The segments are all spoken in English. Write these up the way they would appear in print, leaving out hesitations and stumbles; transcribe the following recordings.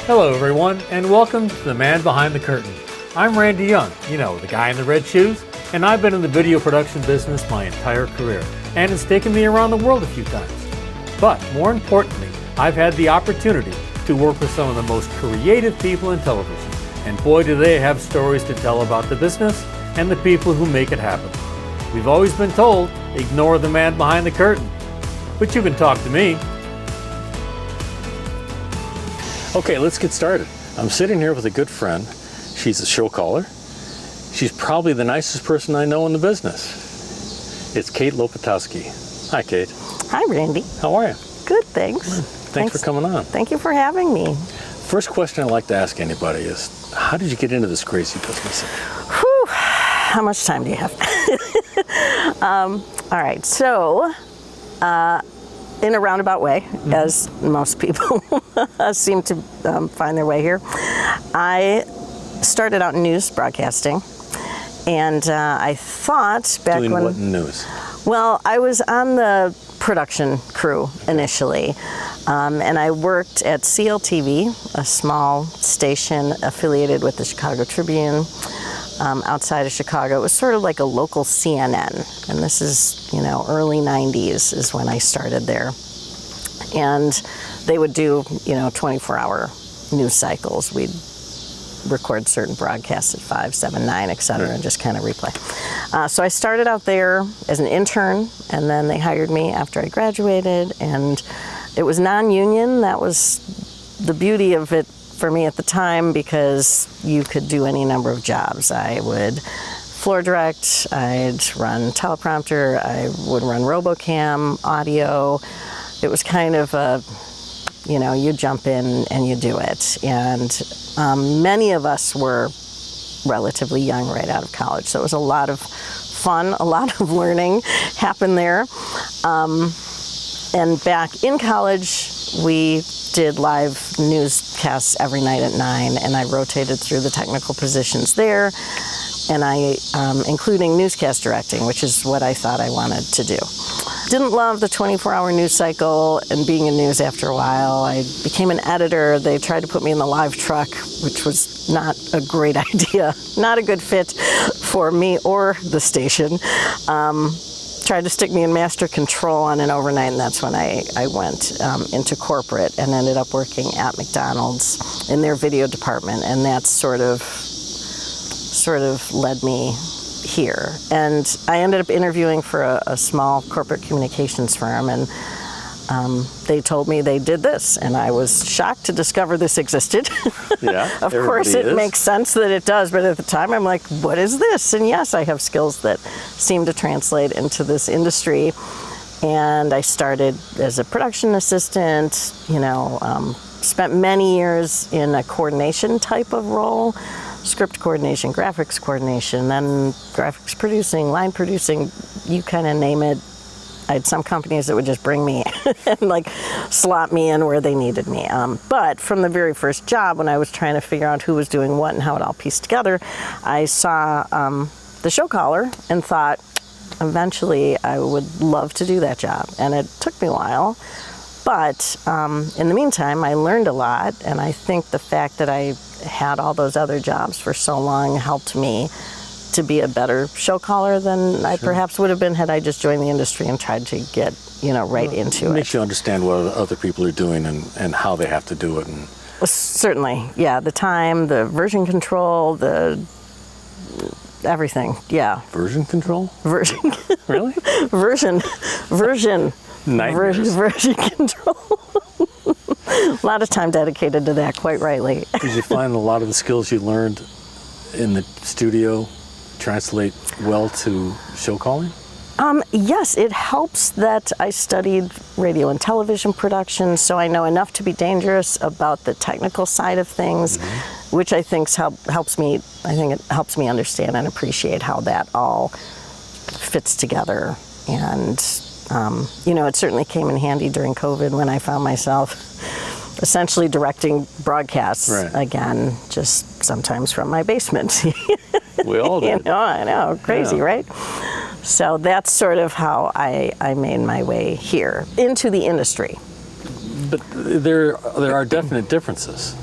Hello everyone, and welcome to The Man Behind the Curtain. I'm Randy Young, the guy in the red shoes, and I've been in the video production business my entire career, and it's taken me around the world a few times. But more importantly, I've had the opportunity to work with some of the most creative people in television, and boy do they have stories to tell about the business and the people who make it happen. We've always been told, ignore the man behind the curtain, but you can talk to me. Okay, let's get started. I'm sitting here with a good friend. She's a show caller. She's probably the nicest person I know in the business. It's Kate Lopatowski. Hi, Kate. Hi, Randy. How are you? Good, thanks. Thanks for coming on. Thank you for having me. First question I like to ask anybody is, how did you get into this crazy business? Whew, how much time do you have? All right, so in a roundabout way, as most people seem to find their way here, I started out in news broadcasting, and I thought back Doing when... what in news? Well, I was on the production crew initially, and I worked at CLTV, a small station affiliated with the Chicago Tribune outside of Chicago. It was sort of like a local CNN, and this is, early 90s is when I started there. And they would do, 24-hour news cycles. We'd record certain broadcasts at 5, 7, 9, et cetera, and just kind of replay. So I started out there as an intern, and then they hired me after I graduated, and it was non-union. That was the beauty of it for me at the time, because you could do any number of jobs. I would floor direct, I'd run teleprompter, I would run RoboCam, audio. It was kind of a, you jump in and you do it. And many of us were relatively young right out of college, so it was a lot of fun, a lot of learning happened there. And back in college, we did live newscasts every night at 9, and I rotated through the technical positions there, and including newscast directing, which is what I thought I wanted to do. Didn't love the 24-hour news cycle and being in news after a while. I became an editor. They tried to put me in the live truck, which was not a great idea, not a good fit for me or the station. Tried to stick me in master control on an overnight, and that's when I went into corporate and ended up working at McDonald's in their video department, and that sort of led me here. And I ended up interviewing for a small corporate communications firm, and they told me they did this, and I was shocked to discover this existed. Yeah, of course it makes sense that it does, but at the time I'm like, what is this? And yes, I have skills that seem to translate into this industry. And I started as a production assistant, spent many years in a coordination type of role, script coordination, graphics coordination, then graphics producing, line producing, you kind of name it. I had some companies that would just bring me and slot me in where they needed me. But from the very first job, when I was trying to figure out who was doing what and how it all pieced together, I saw the show caller and thought, eventually I would love to do that job. And it took me a while, but in the meantime, I learned a lot, and I think the fact that I had all those other jobs for so long helped me to be a better show caller than I perhaps would have been had I just joined the industry and tried to get, right into it. It makes you understand what other people are doing and how they have to do it. And certainly, yeah, the time, the version control, the everything, yeah. Version control? Version. Really? Version. Nightmares. Version control. A lot of time dedicated to that, quite rightly. Did you find a lot of the skills you learned in the studio translate well to show calling? Yes, it helps that I studied radio and television production, so I know enough to be dangerous about the technical side of things, which I think helps me. I think it helps me understand and appreciate how that all fits together. And it certainly came in handy during COVID when I found myself essentially directing broadcasts again, just sometimes from my basement. We all did. I know, crazy, right? So that's sort of how I made my way here into the industry. But there are definite differences.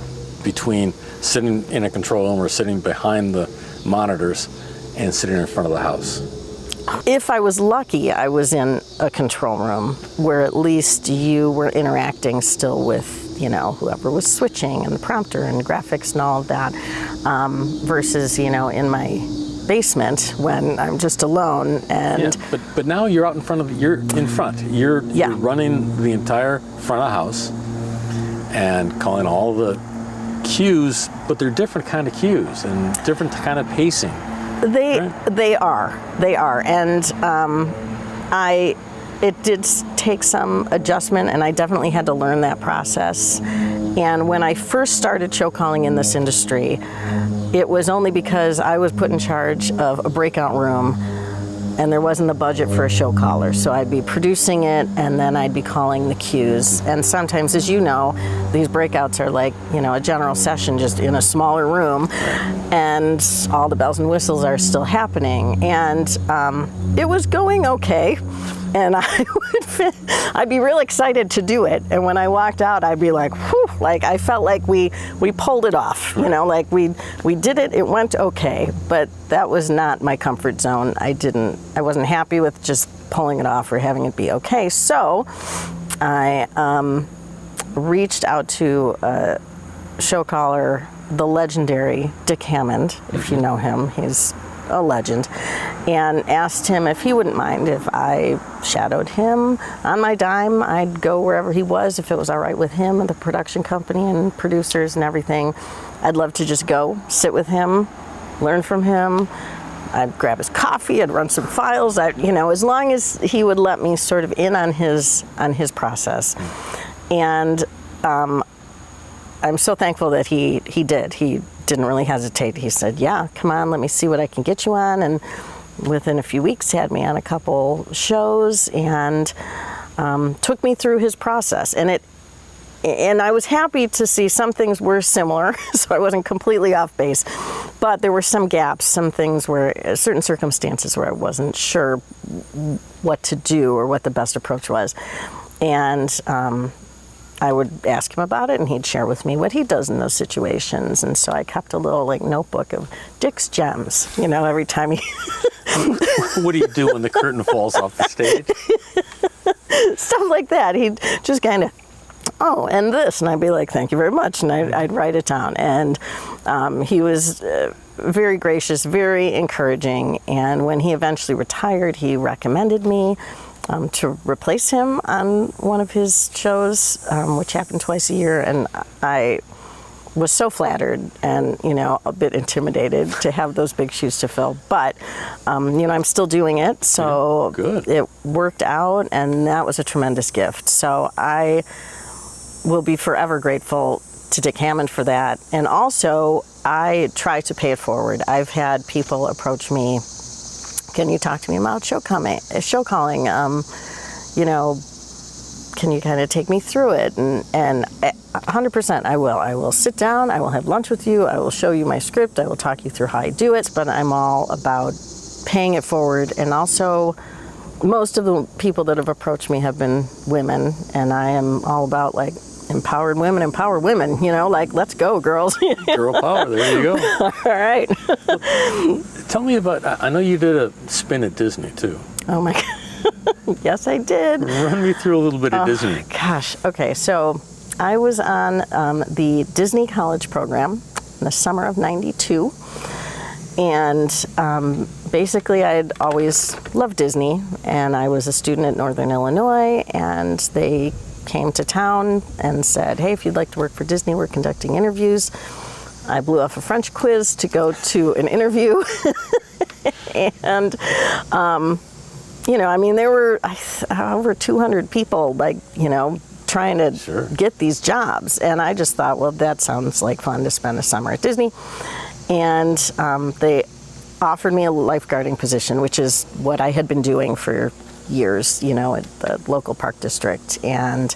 between sitting in a control room or sitting behind the monitors and sitting in front of the house? If I was lucky, I was in a control room where at least you were interacting still with, you know, whoever was switching and the prompter and graphics and all of that, versus, you know, in my basement when I'm just alone. And but now you're out in front of, you're running the entire front of the house and calling all the cues, but they're different kind of cues and different kind of pacing. They are, and it did take some adjustment, and I definitely had to learn that process. And when I first started show calling in this industry, it was only because I was put in charge of a breakout room, and there wasn't the budget for a show caller. So I'd be producing it, and then I'd be calling the cues. And sometimes, as you know, these breakouts are like, you know, a general session just in a smaller room, and all the bells and whistles are still happening. And it was going okay. And I'd be real excited to do it. And when I walked out, I'd be like, whew, like I felt like we pulled it off, you know, like we did it, it went okay, but that was not my comfort zone. I wasn't happy with just pulling it off or having it be okay. So I reached out to a show caller, the legendary Dick Hammond, if you know him. He's a legend, and asked him if he wouldn't mind if I shadowed him on my dime. I'd go wherever he was, if it was all right with him and the production company and producers and everything. I'd love to just go sit with him, learn from him. I'd grab his coffee, I'd run some files, you know, as long as he would let me sort of in on his process. And I'm so thankful that he did. He didn't really hesitate. He said, yeah, come on, let me see what I can get you on. And within a few weeks, had me on a couple shows and took me through his process. And I was happy to see some things were similar, so I wasn't completely off base. But there were some gaps, some things where, certain circumstances where I wasn't sure what to do or what the best approach was. And I would ask him about it, and he'd share with me what he does in those situations. And so I kept a little notebook of Dick's gems, you know, every time he... What do you do when the curtain falls off the stage? Stuff like that. He'd just kind of, oh, and this, and I'd be like, thank you very much, and I'd write it down. And he was very gracious, very encouraging, and when he eventually retired, he recommended me to replace him on one of his shows, which happened twice a year, and I was so flattered and, you know, a bit intimidated to have those big shoes to fill. But, you know, I'm still doing it, so it worked out, and that was a tremendous gift. So I will be forever grateful to Dick Hammond for that. And also, I try to pay it forward. I've had people approach me, can you talk to me about show calling? You know, can you kind of take me through it? And 100% I will. I will sit down, I will have lunch with you, I will show you my script, I will talk you through how I do it, but I'm all about paying it forward. And also, most of the people that have approached me have been women, and I am all about like empowered women, empower women, you know, like, let's go, girls. Girl power, there you go. All right. Tell me about, I know you did a spin at Disney too. Oh my God. Yes, I did. Run me through a little bit of Disney. Gosh, okay, so I was on the Disney College program in the summer of '92. And basically, I'd always loved Disney, and I was a student at Northern Illinois, and they came to town and said, hey, if you'd like to work for Disney, we're conducting interviews. I blew off a French quiz to go to an interview. And, you know, I mean, there were over 200 people, like, you know, trying to get these jobs. And I just thought, well, that sounds like fun to spend a summer at Disney. And they offered me a lifeguarding position, which is what I had been doing for years, you know, at the local park district. And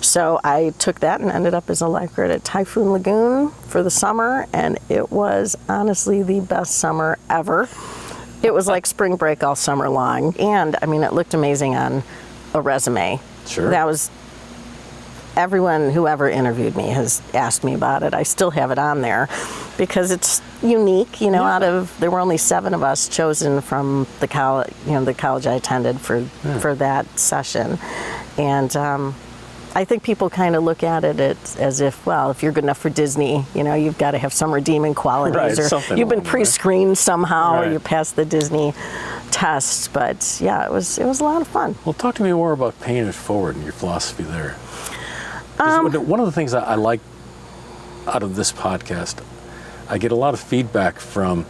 so I took that and ended up as a lifeguard at Typhoon Lagoon for the summer, and it was honestly the best summer ever. It was like spring break all summer long, and I mean, it looked amazing on a resume. Sure. That was everyone, whoever interviewed me has asked me about it. I still have it on there because it's unique. You know, there were only 7 of us chosen from the college, the college I attended for that session, and I think people kind of look at it as if, well, if you're good enough for Disney, you've got to have some redeeming qualities, or you've been pre-screened somehow, or you passed the Disney tests. But yeah, it was a lot of fun. Well, talk to me more about paying it forward and your philosophy there. One of the things I like out of this podcast, I get a lot of feedback from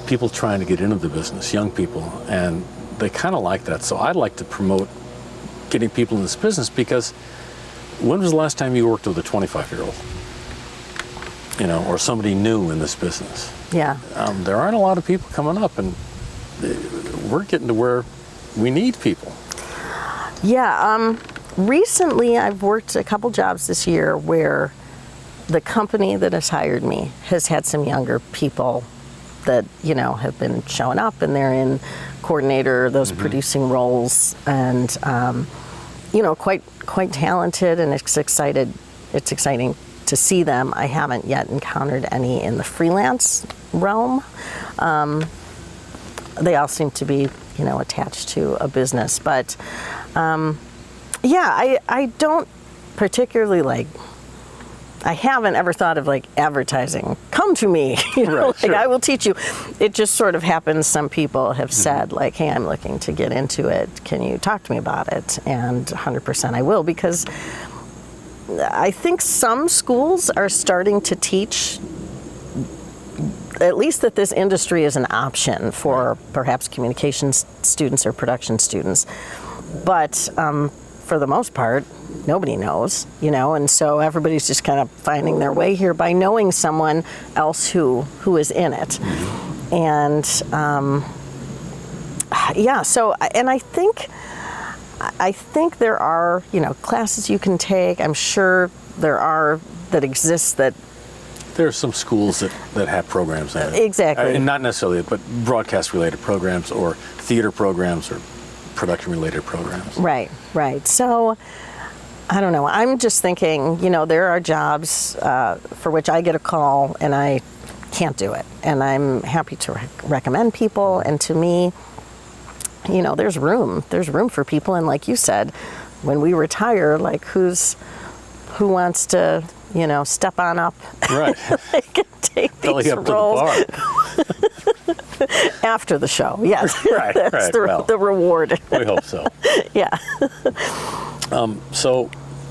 people trying to get into the business, young people, and they kind of like that. So I'd like to promote getting people in this business, because when was the last time you worked with a 25-year-old? Or somebody new in this business? Yeah. There aren't a lot of people coming up, and we're getting to where we need people. Yeah. Recently, I've worked a couple jobs this year where the company that has hired me has had some younger people that, have been showing up, and they're in coordinator, those producing roles, and, quite talented, and it's exciting to see them. I haven't yet encountered any in the freelance realm. They all seem to be, attached to a business, but, I don't particularly I haven't ever thought of advertising. Come to me, Right, sure. I will teach you. It just sort of happens. Some people have said hey, I'm looking to get into it. Can you talk to me about it? And 100% I will, because I think some schools are starting to teach at least that this industry is an option for perhaps communications students or production students. But for the most part, nobody knows, and so everybody's just kind of finding their way here by knowing someone else who is in it. And so, and I think there are, classes you can take. I'm sure there are that exist that. There are some schools that have programs in it. Exactly. And not necessarily, but broadcast-related programs or theater programs or production-related programs. Right. So, I don't know. I'm just thinking, there are jobs for which I get a call and I can't do it. And I'm happy to recommend people. And to me, there's room for people. And like you said, when we retire, who wants to, step on up, right? Take Belly these up roles to the bar. after the show. Yes, that's the reward. We hope so. Yeah. So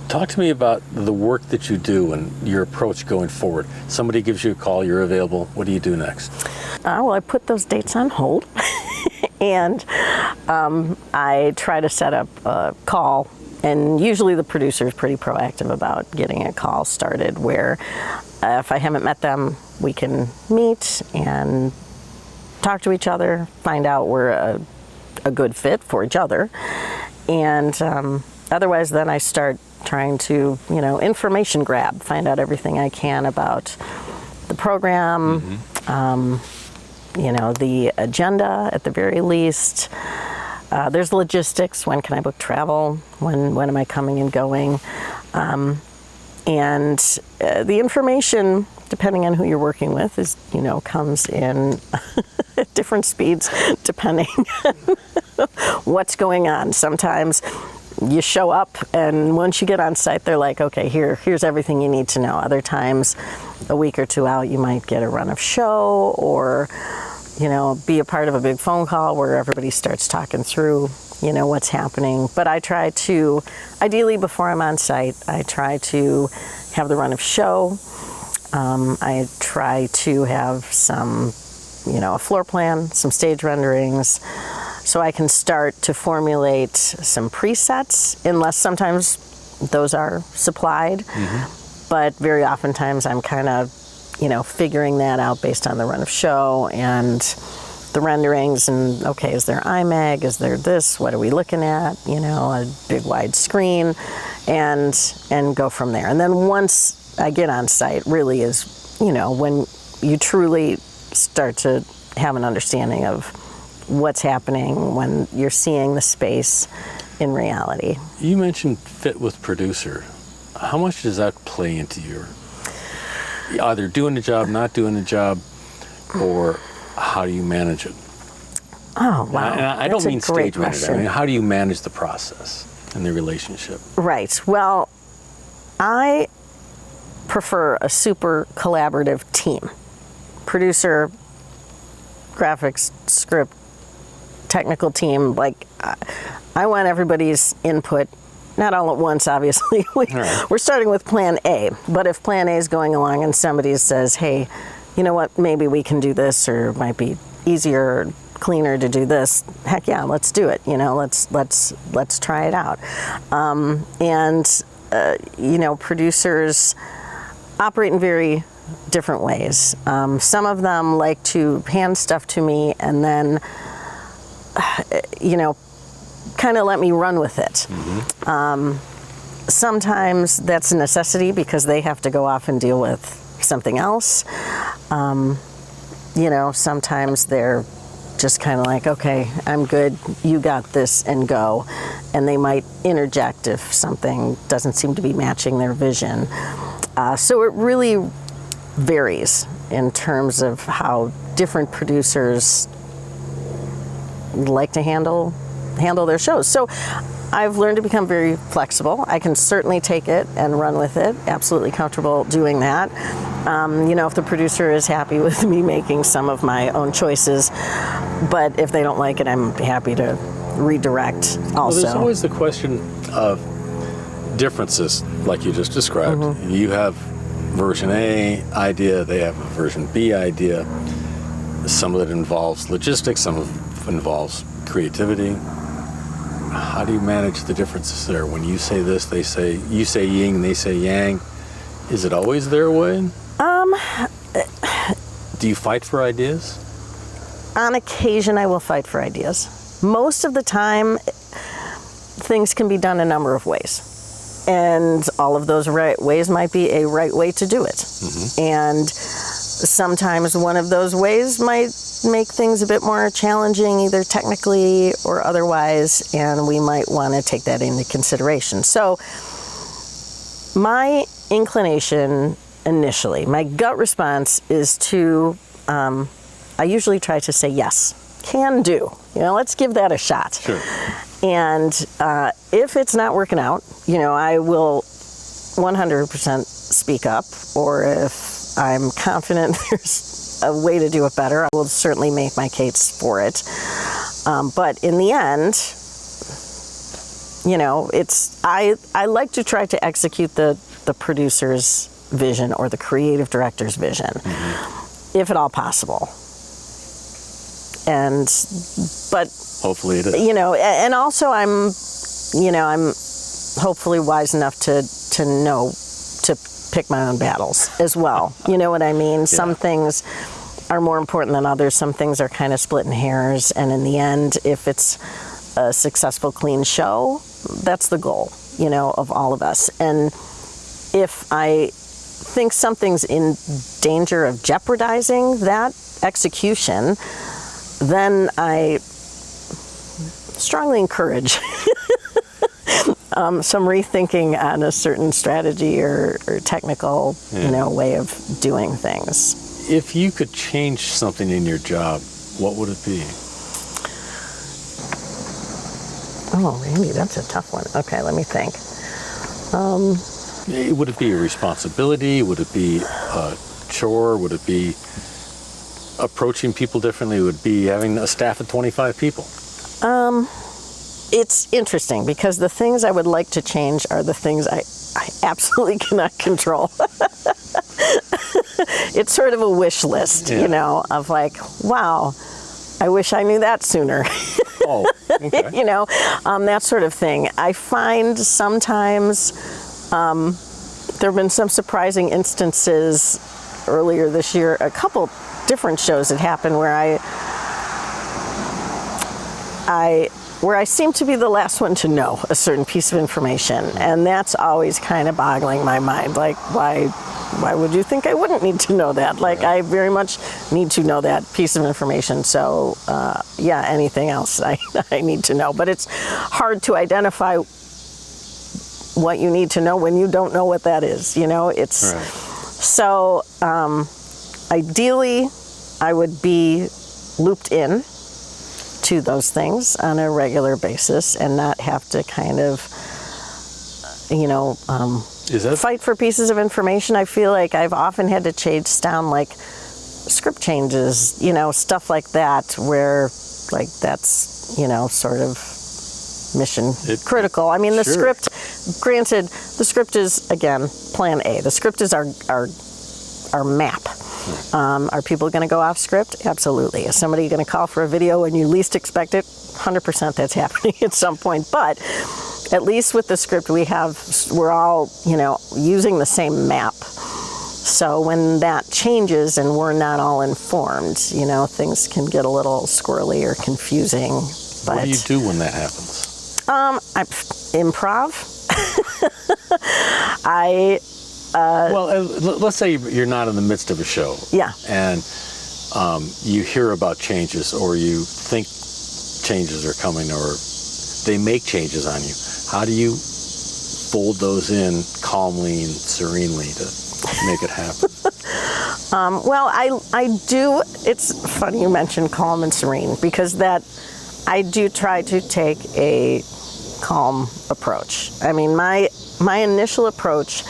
talk to me about the work that you do and your approach going forward. Somebody gives you a call, you're available. What do you do next? Well, I put those dates on hold, and I try to set up a call. And usually the producer is pretty proactive about getting a call started where if I haven't met them, we can meet and talk to each other, find out we're a good fit for each other. And otherwise, then I start trying to, information grab, find out everything I can about the program, the agenda at the very least. There's logistics. When can I book travel? When am I coming and going? And the information, depending on who you're working with, is comes in at different speeds depending on what's going on. Sometimes you show up, and once you get on site, they're like, okay, here's everything you need to know. Other times, a week or two out, you might get a run of show or be a part of a big phone call where everybody starts talking through, what's happening. But I try to, ideally before I'm on site, I try to have the run of show. I try to have some, a floor plan, some stage renderings, so I can start to formulate some presets, unless sometimes those are supplied. But very oftentimes I'm kind of figuring that out based on the run of show and the renderings, and okay, is there IMAG? Is there this? What are we looking at? A big wide screen, and go from there. And then once I get on site, really is, when you truly start to have an understanding of what's happening, when you're seeing the space in reality. You mentioned fit with producer. How much does that play into your either doing the job, not doing the job, or how do you manage it? Oh, wow. And I don't That's a mean great stage manager. question. I mean, how do you manage the process and the relationship? Right. Well, I prefer a super collaborative team. Producer, graphics, script, technical team. Like, I want everybody's input, not all at once, obviously. We're starting with plan A, but if plan A is going along and somebody says, hey, you know what, maybe we can do this, or it might be easier or cleaner to do this, heck yeah, let's do it. You know, let's try it out. You know, producers operate in very different ways. Some of them like to hand stuff to me and then, you know, kind of let me run with it. Sometimes that's a necessity because they have to go off and deal with something else. You know, sometimes they're just kind of like, okay, I'm good, you got this, and go. And they might interject if something doesn't seem to be matching their vision. So it really varies in terms of how different producers like to handle their shows. So I've learned to become very flexible. I can certainly take it and run with it. Absolutely comfortable doing that. You know, if the producer is happy with me making some of my own choices, but if they don't like it, I'm happy to redirect also. Well, there's always the question of differences, like you just described. You have version A idea, they have a version B idea. Some of it involves logistics, some of it involves creativity. How do you manage the differences there? When you say this, you say yin, they say yang. Is it always their way? Do you fight for ideas? On occasion, I will fight for ideas. Most of the time, things can be done a number of ways. And all of those right ways might be a right way to do it. And sometimes one of those ways might make things a bit more challenging, either technically or otherwise, and we might want to take that into consideration. So my inclination initially, my gut response is to, I usually try to say yes, can do. You know, let's give that a shot. Sure. And if it's not working out, you know, I will 100% speak up, or if I'm confident there's a way to do it better, I will certainly make my case for it. But in the end, you know, I like to try to execute the producer's vision or the creative director's vision, if at all possible. But hopefully it is. You know, and also I'm hopefully wise enough to know to pick my own battles as well. You know what I mean? Yeah. Some things are more important than others. Some things are kind of splitting hairs. And in the end, if it's a successful, clean show, that's the goal, you know, of all of us. And if I think something's in danger of jeopardizing that execution, then I strongly encourage some rethinking on a certain strategy or technical, you know, way of doing things. If you could change something in your job, what would it be? Oh, Randy, that's a tough one. Okay, let me think. Would it be a responsibility? Would it be a chore? Would it be approaching people differently? Would it be having a staff of 25 people? It's interesting because the things I would like to change are the things I absolutely cannot control. It's sort of a wish list, you know, of like, wow, I wish I knew that sooner. Oh, okay. You know, that sort of thing. I find sometimes there have been some surprising instances earlier this year, a couple different shows that happened where I seem to be the last one to know a certain piece of information, and that's always kind of boggling my mind. Like, why would you think I wouldn't need to know that? Like, I very much need to know that piece of information. So, yeah, anything else I need to know. But it's hard to identify what you need to know when you don't know what that is. It's Right. so ideally I would be looped in to those things on a regular basis and not have to kind of, Is that fight for pieces of information. I feel like I've often had to chase down like script changes, stuff like that, where like that's, sort of mission critical. I mean, the Sure. script, granted, the script is, again, plan A. The script is our map. Are people going to go off script? Absolutely. Is somebody going to call for a video when you least expect it? 100% that's happening at some point. But at least with the script we're all, using the same map. So when that changes and we're not all informed, things can get a little squirrely or confusing. But What do you do when that happens? I improv. Let's say you're not in the midst of a show. Yeah. And you hear about changes, or you think changes are coming, or they make changes on you. How do you fold those in calmly and serenely to make it happen? I do. It's funny you mentioned calm and serene, because I do try to take a calm approach. I mean, my initial approach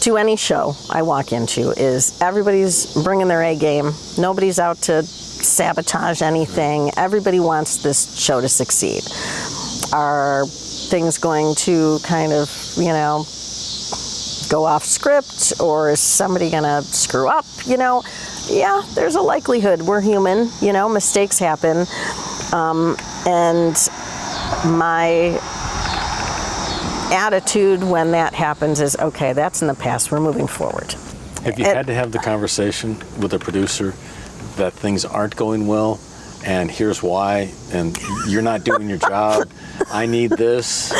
to any show I walk into is everybody's bringing their A game. Nobody's out to sabotage anything. Everybody wants this show to succeed. Are things going to kind of, go off script, or is somebody going to screw up? Yeah, there's a likelihood. We're human, mistakes happen. And my attitude when that happens is, okay, that's in the past, we're moving forward. Have you had to have the conversation with a producer that things aren't going well, and here's why, and you're not doing your job, I need this?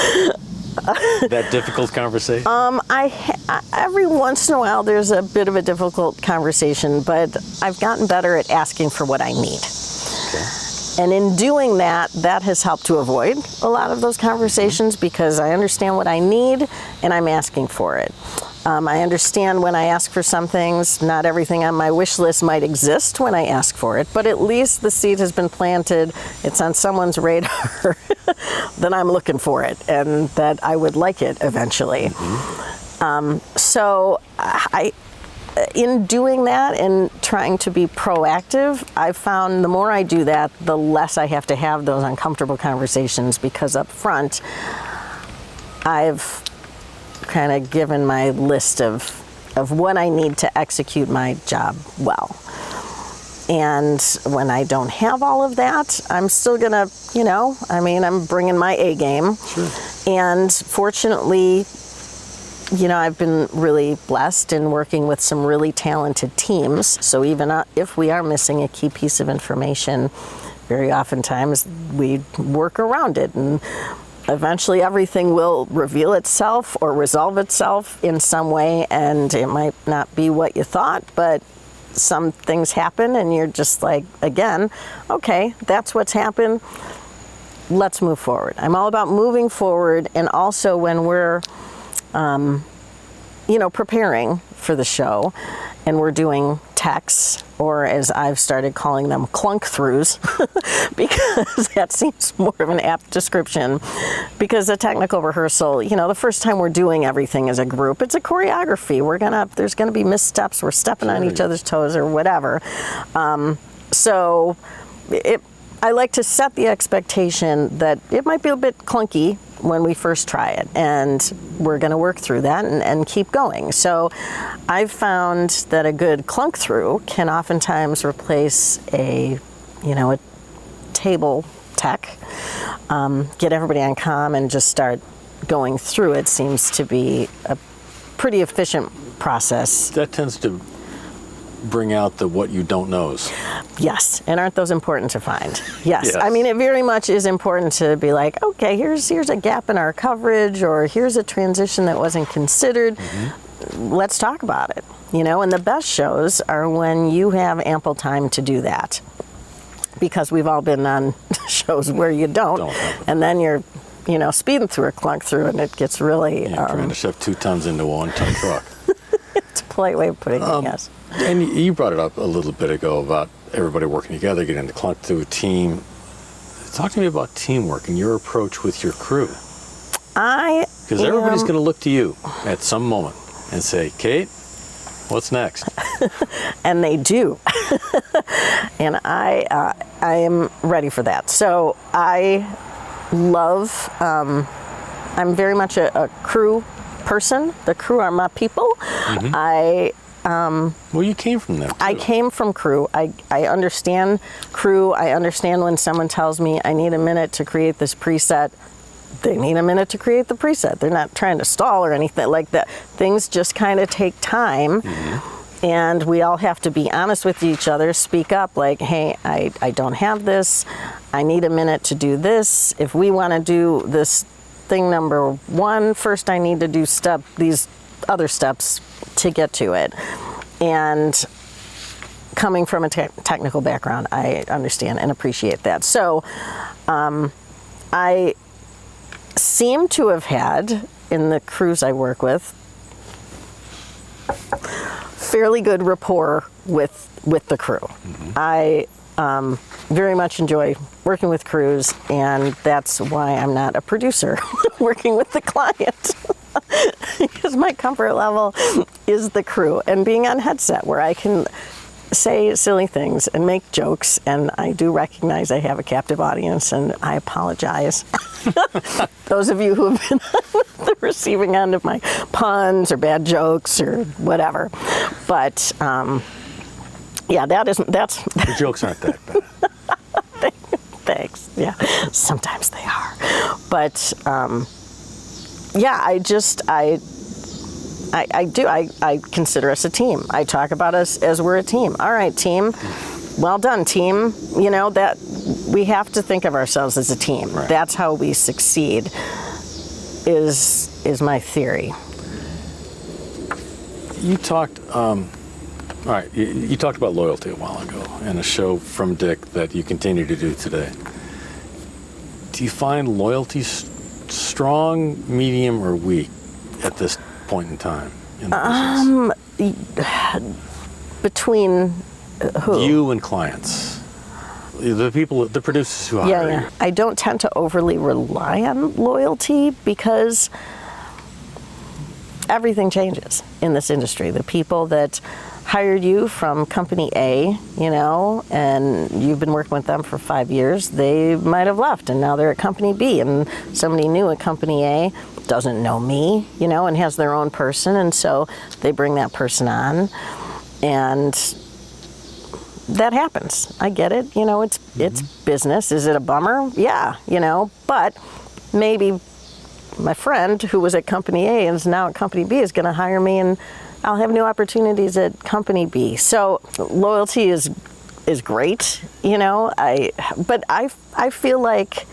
That difficult conversation? Every once in a while there's a bit of a difficult conversation, but I've gotten better at asking for what I need. Okay. And in doing that, that has helped to avoid a lot of those conversations, because I understand what I need and I'm asking for it. I understand when I ask for some things, not everything on my wish list might exist when I ask for it, but at least the seed has been planted, it's on someone's radar, that I'm looking for it and that I would like it eventually. So in doing that and trying to be proactive, I've found the more I do that, the less I have to have those uncomfortable conversations, because up front, I've kind of given my list of what I need to execute my job well. And when I don't have all of that, I'm still gonna, I'm bringing my A game. Sure. And fortunately, I've been really blessed in working with some really talented teams. So even if we are missing a key piece of information, very oftentimes we work around it, and eventually everything will reveal itself or resolve itself in some way, and it might not be what you thought, but some things happen and you're just like, again, okay, that's what's happened. Let's move forward. I'm all about moving forward, and also when we're preparing for the show and we're doing techs, or as I've started calling them, clunk-throughs, because that seems more of an apt description, because a technical rehearsal, the first time we're doing everything as a group, it's a choreography. There's gonna be missteps, we're stepping on each other's toes or whatever. I like to set the expectation that it might be a bit clunky when we first try it, and we're going to work through that and keep going. So I've found that a good clunk through can oftentimes replace a table tech, get everybody on comm and just start going through it. Seems to be a pretty efficient process. That tends to bring out the what you don't knows. Yes, and aren't those important to find? Yes. Yes. I mean, it very much is important to be like, okay, here's a gap in our coverage, or here's a transition that wasn't considered. Let's talk about it. And the best shows are when you have ample time to do that, because we've all been on shows where you don't. And then you're speeding through a clunk through, and it gets really. Trying to shove 2 tons into a 1-ton truck. It's a polite way of putting it, yes. And you brought it up a little bit ago about everybody working together, getting the clunk through a team. Talk to me about teamwork and your approach with your crew. Because everybody's going to look to you at some moment and say, Kate, what's next? And they do. And I am ready for that. So I love, I'm very much a crew person. The crew are my people. Well, you came from them, too. I came from crew. I understand crew. I understand when someone tells me I need a minute to create this preset, they need a minute to create the preset. They're not trying to stall or anything like that. Things just kind of take time. And we all have to be honest with each other, speak up like, hey, I don't have this. I need a minute to do this. If we want to do this thing number 1, first I need to do these other steps to get to it. And coming from a technical background, I understand and appreciate that. So I seem to have had, in the crews I work with, fairly good rapport with the crew. I very much enjoy working with crews, and that's why I'm not a producer working with the client. Because my comfort level is the crew and being on headset where I can say silly things and make jokes, and I do recognize I have a captive audience, and I apologize. Those of you who have been on the receiving end of my puns or bad jokes or whatever. But yeah, that's The jokes aren't that bad. Thanks. Yeah, sometimes they are. But yeah, I consider us a team. I talk about us as we're a team. All right, team. Well done, team. That we have to think of ourselves as a team. Right. That's how we succeed. Is my theory. You talked. All right, you talked about loyalty a while ago, and a show from Dick that you continue to do today. Do you find loyalty strong, medium, or weak at this point in time in the business? Between who? You and clients. The people, the producers who hire you. I don't tend to overly rely on loyalty because everything changes in this industry. The people that hired you from company A, and you've been working with them for 5 years, they might have left and now they're at company B, and somebody new at company A doesn't know me, and has their own person, and so they bring that person on, and that happens. I get it. It's business. Is it a bummer? Yeah, but maybe my friend who was at company A and is now at company B is going to hire me, and I'll have new opportunities at company B. So loyalty is great, but I feel like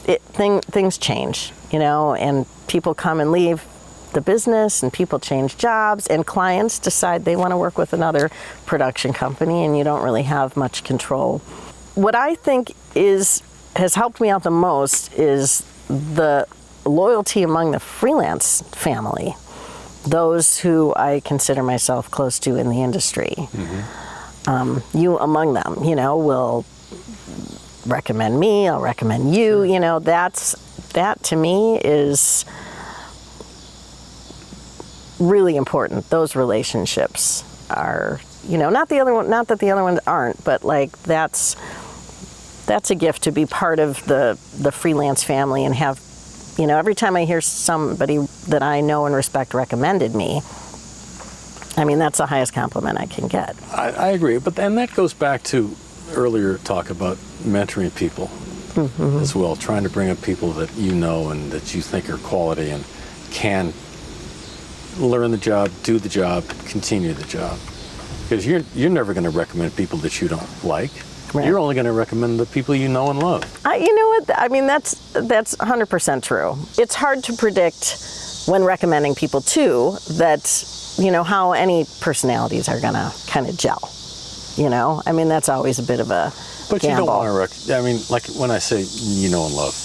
things change, and people come and leave the business, and people change jobs, and clients decide they want to work with another production company, and you don't really have much control. What I think has helped me out the most is the loyalty among the freelance family, those who I consider myself close to in the industry. You among them, will recommend me, I'll recommend you, that to me is really important. Those relationships are, not that the other ones aren't, but like that's a gift to be part of the freelance family and have, every time I hear somebody that I know and respect recommended me, that's the highest compliment I can get. I agree, but then that goes back to earlier talk about mentoring people as well, trying to bring up people that and that you think are quality and can learn the job, do the job, continue the job. Because you're never going to recommend people that you don't like. Right. You're only going to recommend the people you know and love. You know what? That's 100% true. It's hard to predict when recommending people too that how any personalities are going to kind of gel. That's always a bit of a But gamble. You don't want to like when I say and love,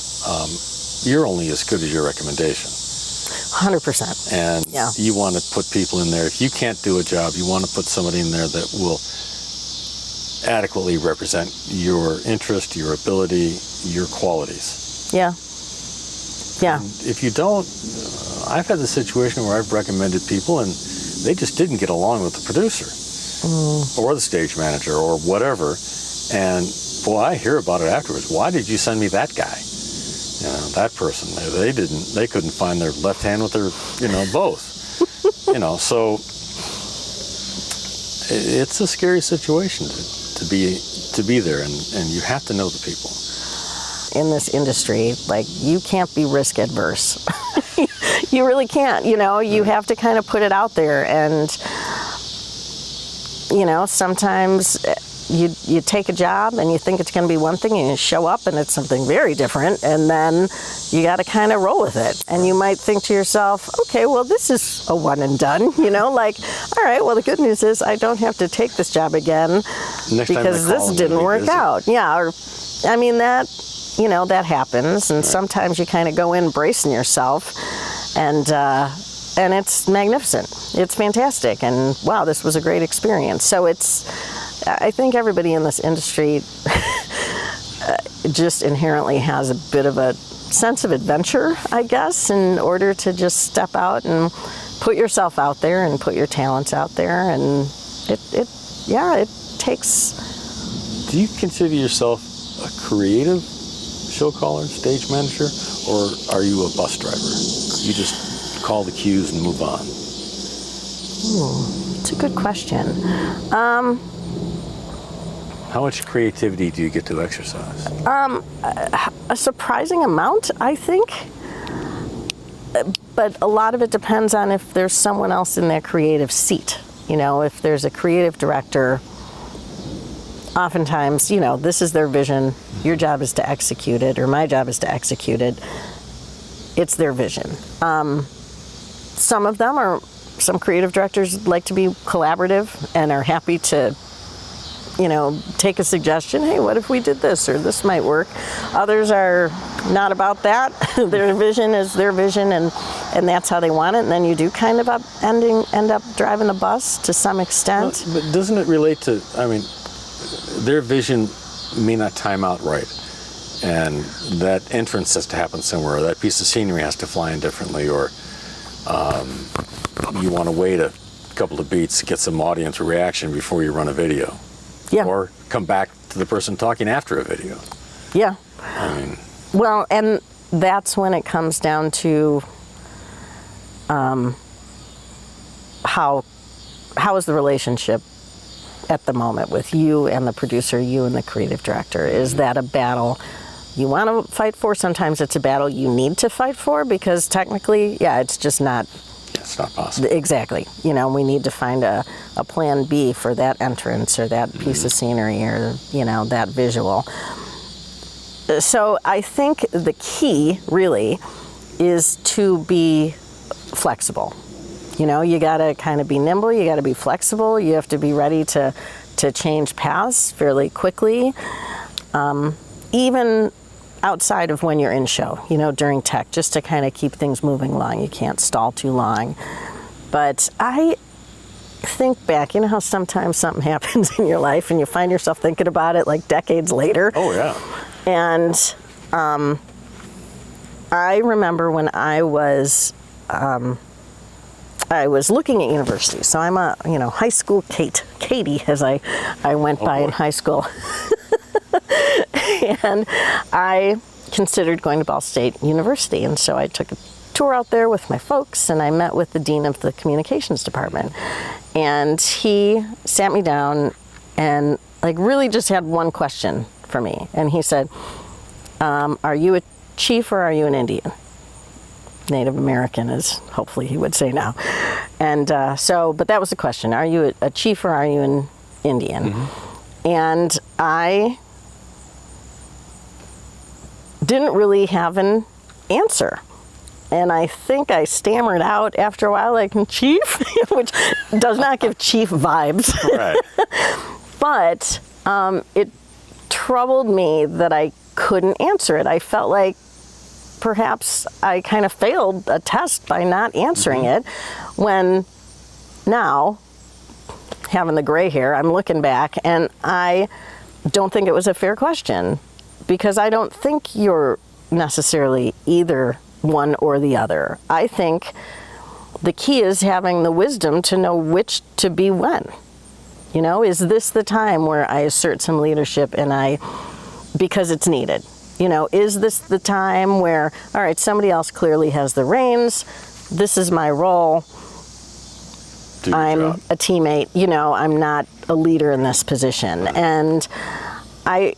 you're only as good as your recommendation. 100%. And Yeah. you want to put people in there. If you can't do a job, you want to put somebody in there that will adequately represent your interest, your ability, your qualities. Yeah. Yeah. And if you don't, I've had the situation where I've recommended people and they just didn't get along with the producer or the stage manager or whatever. And boy, I hear about it afterwards. Why did you send me that guy? You know, that person. They couldn't find their left hand with their, both. So it's a scary situation to be there, and you have to know the people. In this industry, like, you can't be risk adverse. You really can't, you have to kind of put it out there, and sometimes you take a job and you think it's going to be one thing and you show up and it's something very different, and then you got to kind of roll with it. And you might think to yourself, okay, well, this is a one and done, like, all right, well, the good news is I don't have to take this job again because this didn't work out. Yeah, or I mean, that happens, and sometimes you kind of go in bracing yourself, and it's magnificent. It's fantastic, and wow, this was a great experience. So I think everybody in this industry just inherently has a bit of a sense of adventure, I guess, in order to just step out and put yourself out there and put your talents out there, and it takes. Do you consider yourself a creative show caller, stage manager, or are you a bus driver? You just call the cues and move on? It's a good question. How much creativity do you get to exercise? A surprising amount, I think. But a lot of it depends on if there's someone else in that creative seat. If there's a creative director, oftentimes, this is their vision. Your job is to execute it, or my job is to execute it. It's their vision. Some creative directors like to be collaborative and are happy to, take a suggestion. Hey, what if we did this, or this might work? Others are not about that. Their vision is their vision, and that's how they want it. And then you do kind of end up driving the bus to some extent. But doesn't it relate to, their vision may not time out right, and that entrance has to happen somewhere, or that piece of scenery has to fly in differently, or you want to wait a couple of beats to get some audience reaction before you run a video. Yeah. Or come back to the person talking after a video. Yeah. Well, and that's when it comes down to how is the relationship at the moment with you and the producer, you and the creative director? Is that a battle you want to fight for? Sometimes it's a battle you need to fight for, because technically, it's just not. It's not possible. Exactly. We need to find a plan B for that entrance, or that piece of scenery, or, that visual. So I think the key really is to be flexible. You got to kind of be nimble, you got to be flexible, you have to be ready to change paths fairly quickly, even outside of when you're in show, during tech, just to kind of keep things moving along. You can't stall too long. But I think back, how sometimes something happens in your life and you find yourself thinking about it like decades later. Oh, yeah. And I remember when I was looking at university. So I'm a, high school Katie, as I went by in high school. And I considered going to Ball State University. And so I took a tour out there with my folks, and I met with the dean of the communications department. And he sat me down and really just had one question for me. And he said, are you a chief or are you an Indian? Native American, as hopefully he would say now. And but that was the question. Are you a chief or are you an Indian? Mm-hmm. And I didn't really have an answer. And I think I stammered out after a while, chief, which does not give chief vibes. Right. But it troubled me that I couldn't answer it. I felt like perhaps I kind of failed a test by not answering it, when now, having the gray hair, I'm looking back and I don't think it was a fair question, because I don't think you're necessarily either one or the other. I think the key is having the wisdom to know which to be when. You know, is this the time where I assert some leadership because it's needed? You know, is this the time where, all right, somebody else clearly has the reins, this is my role, I'm a teammate, you know, I'm not a leader in this position. And I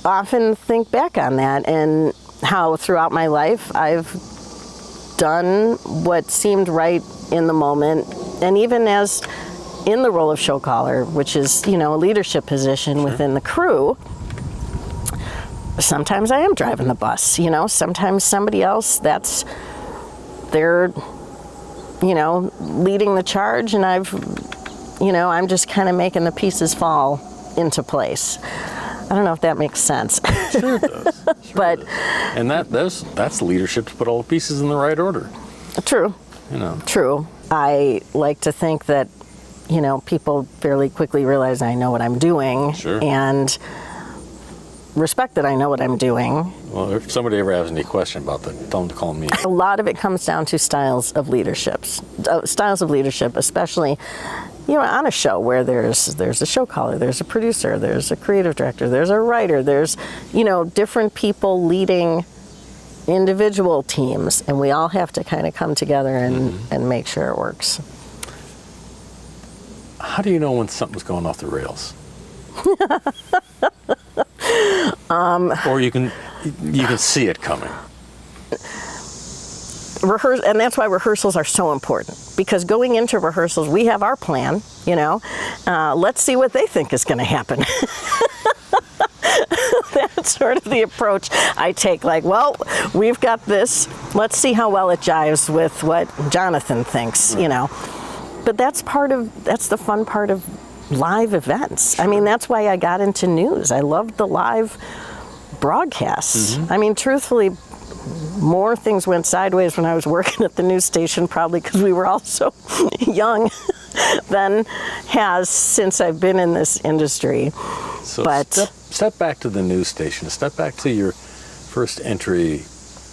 often think back on that and how throughout my life I've done what seemed right in the moment. And even as in the role of show caller, which is, you know, a leadership position within the crew, sometimes I am driving the bus, you know, sometimes somebody else, they're, you know, leading the charge, and I'm just kind of making the pieces fall into place. I don't know if that makes sense. Sure it does. But it does. And that's leadership, to put all the pieces in the right order. True. You know. True. I like to think that, you know, people fairly quickly realize I know what I'm doing. Sure. And respect that I know what I'm doing. Well, if somebody ever has any question about that, tell them to call me. A lot of it comes down to styles of leadership, especially, you know, on a show where there's a show caller, there's a producer, there's a creative director, there's a writer, there's, you know, different people leading individual teams, and we all have to kind of come together and make sure it works. How do you know when something's going off the rails? Or you can see it coming. And that's why rehearsals are so important, because going into rehearsals, we have our plan, you know, let's see what they think is going to happen. That's sort of the approach I take. Like, well, we've got this, let's see how well it jives with what Jonathan thinks, you know. But that's the fun part of live events. I mean, that's why I got into news. I loved the live broadcasts. I mean, truthfully, more things went sideways when I was working at the news station, probably because we were all so young, than has since I've been in this industry. So but step back to the news station. Step back to your first entry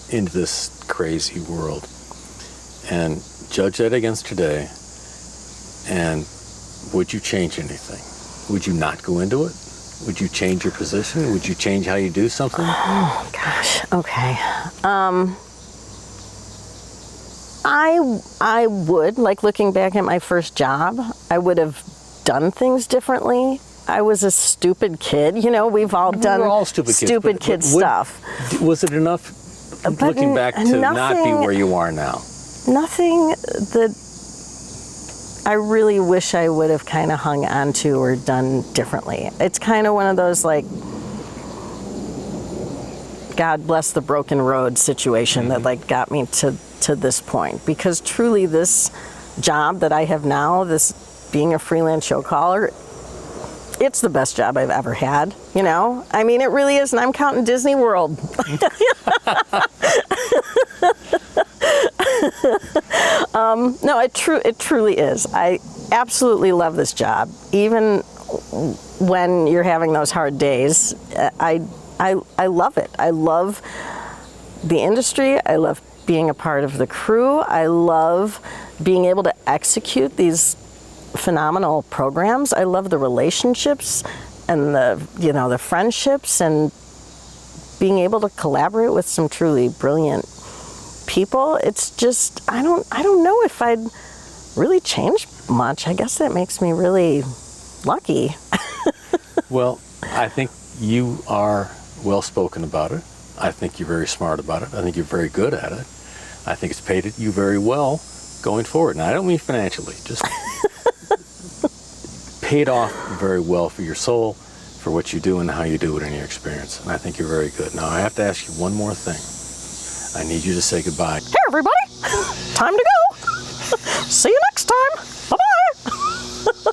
into this crazy world, and judge that against today. And would you change anything? Would you not go into it? Would you change your position? Would you change how you do something? Oh, gosh. Okay. I would, like, looking back at my first job, I would have done things differently. I was a stupid kid. You know, we've all done stupid kid stuff. Was it enough, looking back, to not be where you are now? Nothing that I really wish I would have kind of hung on to or done differently. It's kind of one of those, like, God bless the broken road situation that, like, got me to this point. Because truly this job that I have now, this being a freelance show caller, it's the best job I've ever had, you know? I mean, it really is, and I'm counting Disney World. No, it truly is. I absolutely love this job. Even when you're having those hard days, I love it. I love the industry. I love being a part of the crew. I love being able to execute these phenomenal programs. I love the relationships and the friendships, and being able to collaborate with some truly brilliant people. It's just, I don't know if I'd really change much. I guess that makes me really lucky. Well, I think you are well spoken about it. I think you're very smart about it. I think you're very good at it. I think it's paid you very well going forward. Now, I don't mean financially, just paid off very well for your soul, for what you do and how you do it in your experience. And I think you're very good. Now, I have to ask you one more thing. I need you to say goodbye. Hey, everybody. Time to go. See you next time. Bye-bye.